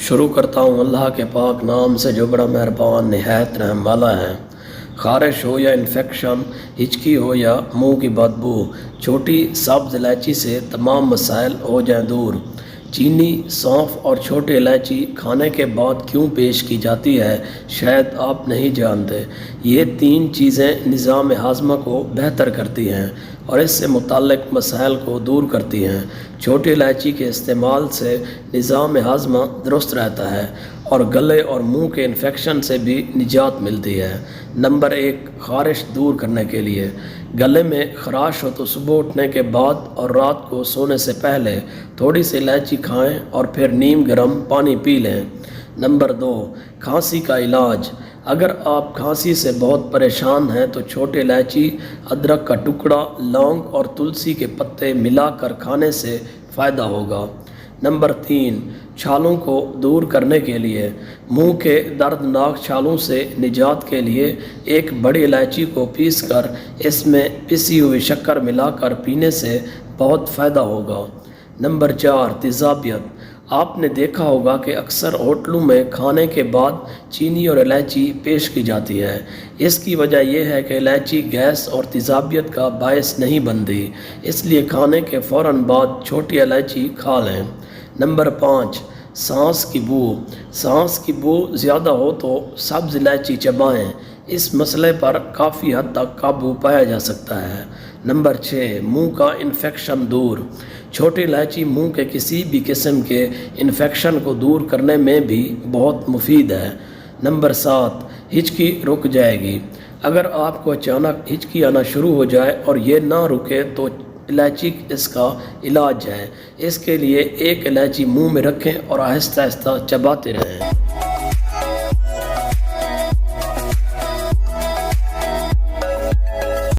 शुरू करता हूँ अल्लाह के पाक नाम से जो बड़ा मेहरबान निहायत रहम वाला है। ख़ारिश हो या इन्फेक्शन, हिचकी हो या मुंह की बदबू, छोटी सब्ज़ इलायची से तमाम मसाइल हो जाएं दूर। चीनी, सौंफ और छोटी इलायची खाने के बाद क्यों पेश की जाती है, शायद आप नहीं जानते। ये तीन चीज़ें निज़ाम हाज़मा को बेहतर करती हैं और इससे मुताल्लिक़ मसाइल को दूर करती हैं। छोटी इलायची के इस्तेमाल से निज़ाम हाज़मा दुरुस्त रहता है और गले और मुंह के इन्फेक्शन से भी निजात मिलती है। नंबर 1, ख़ारिश दूर करने के लिए। गले में ख़राश हो तो सुबह उठने के बाद और रात को सोने से पहले थोड़ी सी इलायची खाएं और फिर नीम गर्म पानी पी लें। नंबर 2, खांसी का इलाज। अगर आप खांसी से बहुत परेशान हैं तो छोटे इलायची, अदरक का टुकड़ा, लौंग और तुलसी के पत्ते मिलाकर खाने से फ़ायदा होगा। नंबर 3, छालों को दूर करने के लिए। मुंह के दर्दनाक छालों से निजात के लिए एक बड़ी इलायची को पीसकर इसमें पिसी हुई शक्कर मिलाकर पीने से बहुत फ़ायदा होगा। नंबर 4, तेज़ाबियत। आपने देखा होगा कि अक्सर होटलों में खाने के बाद चीनी और इलायची पेश की जाती है। इसकी वजह यह है कि इलायची गैस और तेज़ाबियत का बायस नहीं बनती, इसलिए खाने के फ़ौरन बाद छोटी इलायची खा लें। नंबर 5, सांस की बू। सांस की बू ज़्यादा हो तो सब्ज़ इलायची चबाएं। इस मसले पर काफ़ी हद तक काबू पाया जा सकता है। नंबर 6, मुंह का इन्फेक्शन दूर। छोटी इलायची मुंह के किसी भी किस्म के इन्फेक्शन को दूर करने में भी बहुत मुफीद है। नंबर 7, हिचकी रुक जाएगी। अगर आपको अचानक हिचकी आना शुरू हो जाए और ये ना रुके तो इलायची इसका इलाज है। इसके लिए एक इलायची मुंह में रखें और आहिस्ता आहिस्ता चबाते रहें।